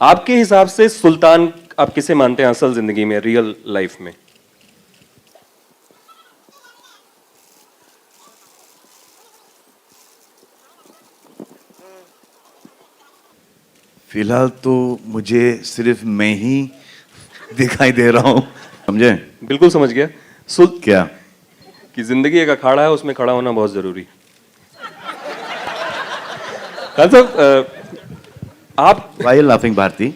आपके हिसाब से सुल्तान आप किसे मानते हैं असल जिंदगी में, रियल लाइफ में? फिलहाल तो मुझे सिर्फ मैं ही दिखाई दे रहा हूँ, समझे? बिल्कुल समझ गया। क्या? कि जिंदगी एक अखाड़ा है, उसमें खड़ा होना बहुत जरूरी है। आप Why are you laughing, Bharti?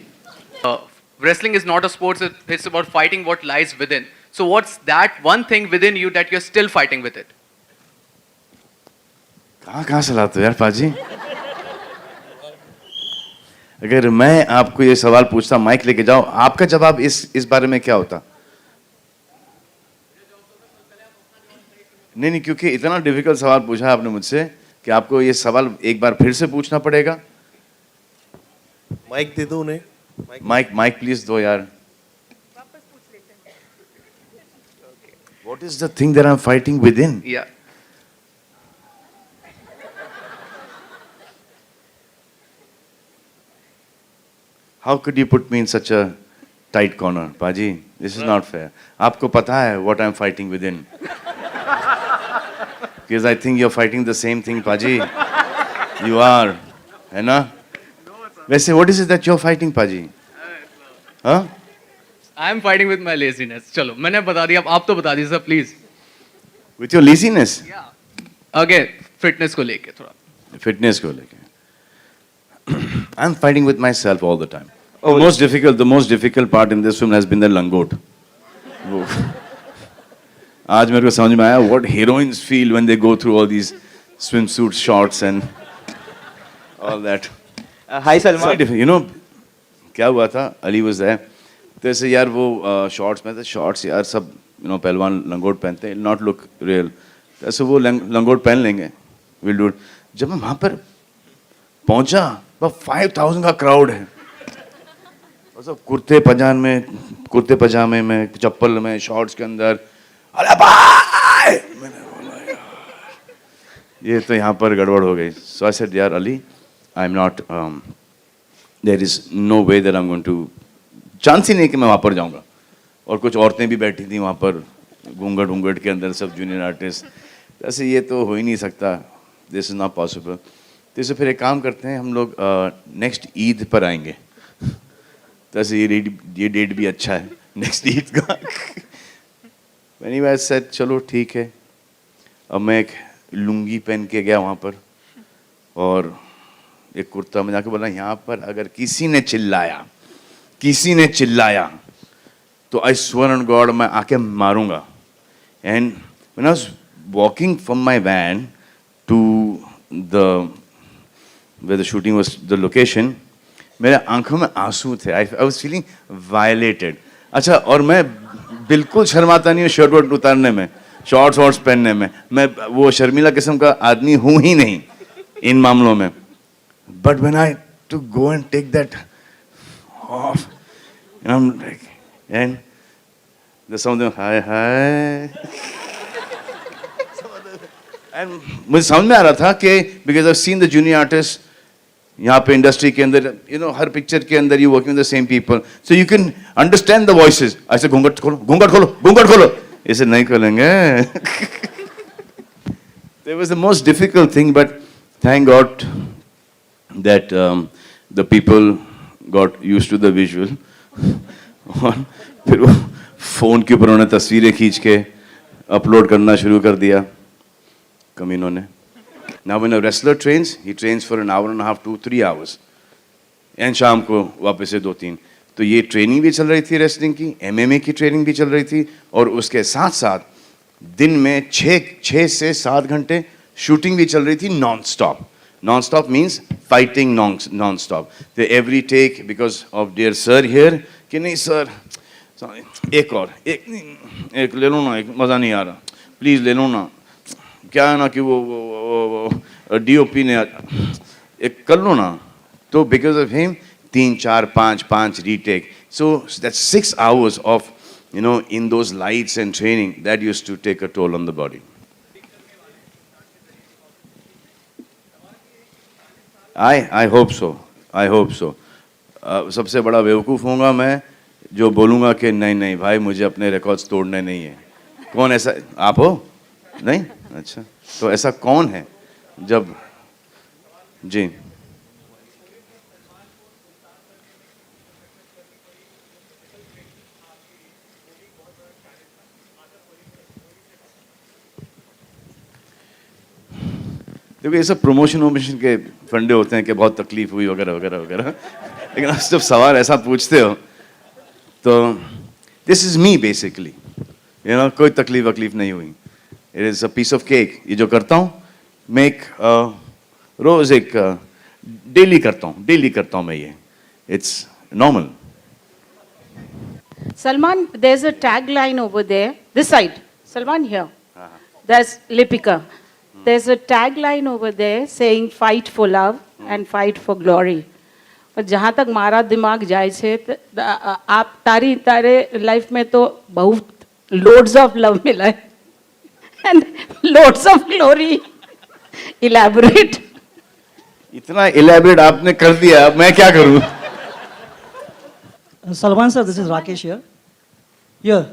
Wrestling is not a sport, it's about fighting what lies within. So what's that one thing within you that you're still fighting with it? कहाँ से लाते हो यार पाजी? अगर मैं आपको ये सवाल पूछता, माइक लेके जाओ, आपका जवाब इस बारे में क्या होता? नहीं, क्योंकि इतना डिफिकल्ट सवाल पूछा आपने मुझसे कि आपको ये सवाल एक बार फिर से पूछना पड़ेगा। माइक दे दो उन्हें। माइक प्लीज दो यार। What is the thing that I'm fighting within? Yeah. How could you put me in such a tight corner, Paji? This is not fair. आपको पता है what I'm fighting within? Because I think you're fighting the same thing, Paji. You are, है ना? वैसे what is it that you're fighting, Paji? हाँ? I'm fighting with my laziness. चलो मैंने बता दिया, अब आप तो बता दीजिए sir please. With your laziness? Yeah. Okay, fitness को लेके थोड़ा। Fitness को लेके। I'm fighting with myself all the time. Oh, The most difficult part in this film has been the langot. वो आज मेरे को समझ में आया what heroines feel when they go through all these swimsuit shorts and all that. Hi Salman. You know क्या हुआ था? Ali was there. तो ऐसे यार वो शॉर्ट्स में थे, शॉर्ट्स यार सब पहलवान लंगोट पहनते हैं, नॉट लुक रियल। ऐसे वो लंगोट पहन लेंगे, विल डू। जब मैं वहाँ पर पहुँचा, वह 5000 का क्राउड है, और सब कुर्ते पजामे में, चप्पल में, शॉर्ट्स के अंदर। अरे भाई, मैंने बोला यार ये तो यहाँ पर गड़बड़ हो गई। सो आई सेड यार Ali, I am not, there is no way that I am going to, chance ही नहीं कि मैं वहाँ पर जाऊँगा। और कुछ औरतें भी बैठी थी वहाँ पर घूंघट के अंदर, सब जूनियर आर्टिस्ट। ऐसे ये तो हो ही नहीं सकता, दिस इज़ नॉट पॉसिबल। तो इसे फिर एक काम करते हैं, हम लोग नेक्स्ट ईद पर आएंगे। तो ऐसे ये डेट भी अच्छा है, नेक्स्ट ईद का। मैंने वैसे सेट चलो ठीक है। अब मैं एक लुंगी पहन के गया वहाँ पर, और एक कुर्ता में जाके बोला, यहाँ पर अगर किसी ने चिल्लाया तो आई स्वेयर ऑन गॉड मैं आके मारूंगा। And when I was walking from my van to the where the shooting was the location, मेरे आंखों में आंसू थे। I was feeling violated. अच्छा, और मैं बिल्कुल शर्माता नहीं हूँ शर्ट वर्ट उतारने में, शॉर्ट्स पहनने में। मैं वो शर्मीला किस्म का आदमी हूँ ही नहीं इन मामलों में। But when I to go and take that off, and I'm like, and there's something hi and मुझे समझ में आ रहा था कि because I've seen the junior artists यहाँ पे इंडस्ट्री के अंदर, हर पिक्चर के अंदर you working with the same people, so you can understand the voices. ऐसे घूंघट खोलो, ऐसे नहीं खोलेंगे। It was the most difficult thing, but thank God that the people got used to the visual. और फिर वो फ़ोन के ऊपर उन्होंने तस्वीरें खींच के अपलोड करना शुरू कर दिया कमीनों ने। Now when a wrestler trains, he trains for an hour and a half to 3 hours, and शाम को वापस से 2-3। तो ये ट्रेनिंग भी चल रही थी रेसलिंग की, MMA की ट्रेनिंग भी चल रही थी, और उसके साथ साथ दिन में 6 से 7 घंटे शूटिंग भी चल रही थी non stop. Non-stop means fighting non-stop. The every take because of dear sir here, कि नहीं सर, एक ले लो ना, एक मज़ा नहीं आ रहा, प्लीज़ ले लो ना। क्या है ना कि वो DOP ने एक कर लो ना। तो because of him 3, 4, 5 retake. So that's 6 hours of in those lights and training that used to take a toll on the body. I hope so, I hope so. सबसे बड़ा बेवकूफ़ होऊंगा मैं जो बोलूँगा कि नहीं नहीं भाई मुझे अपने रिकॉर्ड्स तोड़ने नहीं है। कौन ऐसा, आप हो? नहीं? अच्छा, तो ऐसा कौन है जब, जी देखो ये सब प्रमोशन वोमोशन के फंडे होते हैं कि बहुत तकलीफ हुई वगैरह वगैरह वगैरह, लेकिन आप जब सवाल ऐसा पूछते हो तो this is me basically, you know, कोई तकलीफ वकलीफ नहीं हुई। It is a piece of cake. ये जो करता हूँ मैं एक रोज एक डेली करता हूँ मैं ये, it's normal. Salman, there's a tagline over there. This side. Salman, here. There's Lipika. There's a tagline over there saying fight for love and fight for glory. पर जहाँ तक मारा दिमाग जाए छे आप तारे लाइफ में तो बहुत loads of love मिला है and loads of glory. Elaborate. इतना इलेबरेट आपने कर दिया, अब मैं क्या करूँ? Salman sir, this is Rakesh here. Here,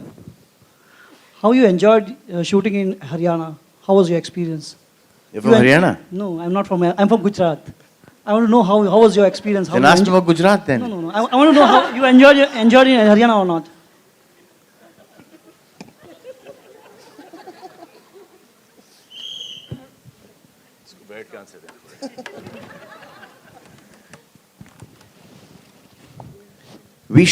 how you enjoyed shooting in Haryana? How was your experience? You're from Haryana? No, I'm not from. I'm from Gujarat. I want to know how was your experience? How Then you ask me about Gujarat then. No. I want to know how you enjoyed in Haryana or not. We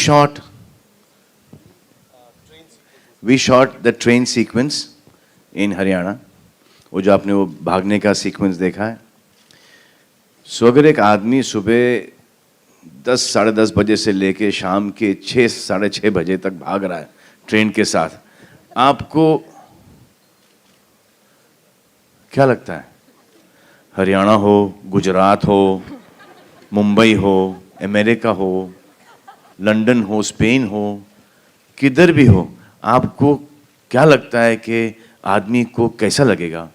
shot the train sequence in Haryana. वो जो आपने वो भागने का sequence देखा है। सो अगर एक आदमी सुबह 10 साढ़े 10 बजे से लेके शाम के 6 साढ़े 6 बजे तक भाग रहा है ट्रेन के साथ, आपको क्या लगता है? हरियाणा हो, गुजरात हो, मुंबई हो, अमेरिका हो, लंदन हो, स्पेन हो, किधर भी हो, आपको क्या लगता है कि आदमी को कैसा लगेगा?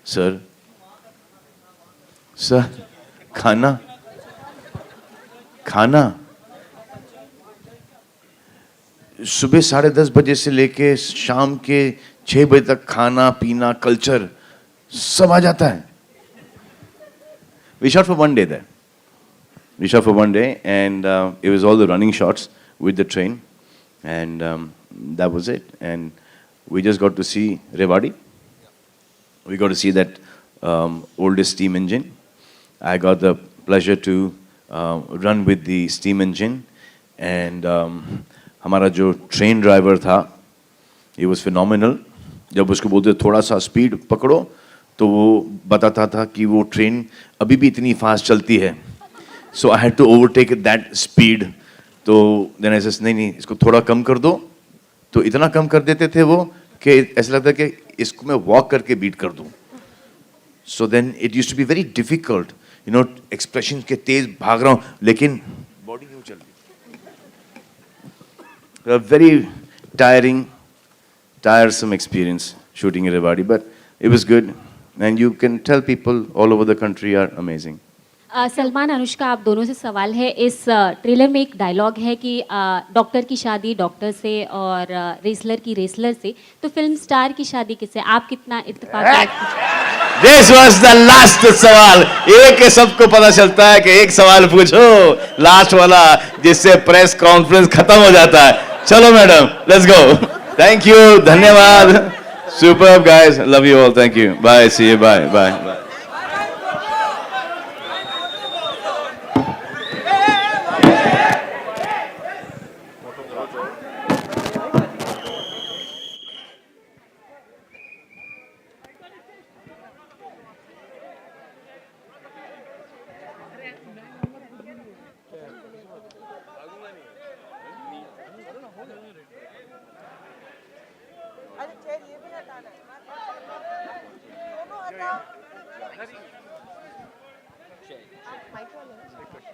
सर खाना सुबह 10:30 बजे से लेके शाम के 6 बजे तक खाना पीना कल्चर सब आ जाता है। We shot for one day there. We shot for one day, and it was all the running shots with the train, and that was it. And we just got to see Rewari. We got to see that oldest steam engine. I got the pleasure to run with the steam engine, and हमारा जो train driver था, he was phenomenal. जब उसको बोलते थोड़ा सा speed पकड़ो, तो वो बताता था कि वो ट्रेन अभी भी इतनी फास्ट चलती है। So I had to overtake that speed. तो देन आई सेड नहीं इसको थोड़ा कम कर दो, तो इतना कम कर देते थे वो कि ऐसा लगता कि इसको मैं वॉक करके बीट कर दूं। So then it used to be very difficult, you know, expression के तेज भाग रहा हूँ लेकिन बॉडी नहीं चल रही। Very tiresome experience shooting in Rewari, but it was good. And you can tell people all over the country are amazing. Salman, Anushka, आप दोनों से सवाल है। इस ट्रेलर में एक डायलॉग है कि डॉक्टर की शादी डॉक्टर से और रेसलर की रेसलर से, तो फिल्म स्टार की शादी किससे? आप कितना इत्तेफाक? This was the last सवाल। एक सबको पता चलता है कि एक सवाल पूछो लास्ट वाला जिससे प्रेस कॉन्फ्रेंस खत्म हो जाता है। चलो madam, let's go. Thank you, धन्यवाद। Superb guys, love you all. Thank you. Bye. See you. Bye. Bye.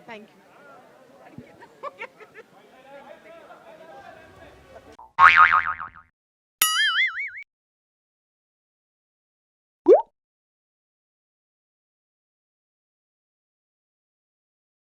Thank you.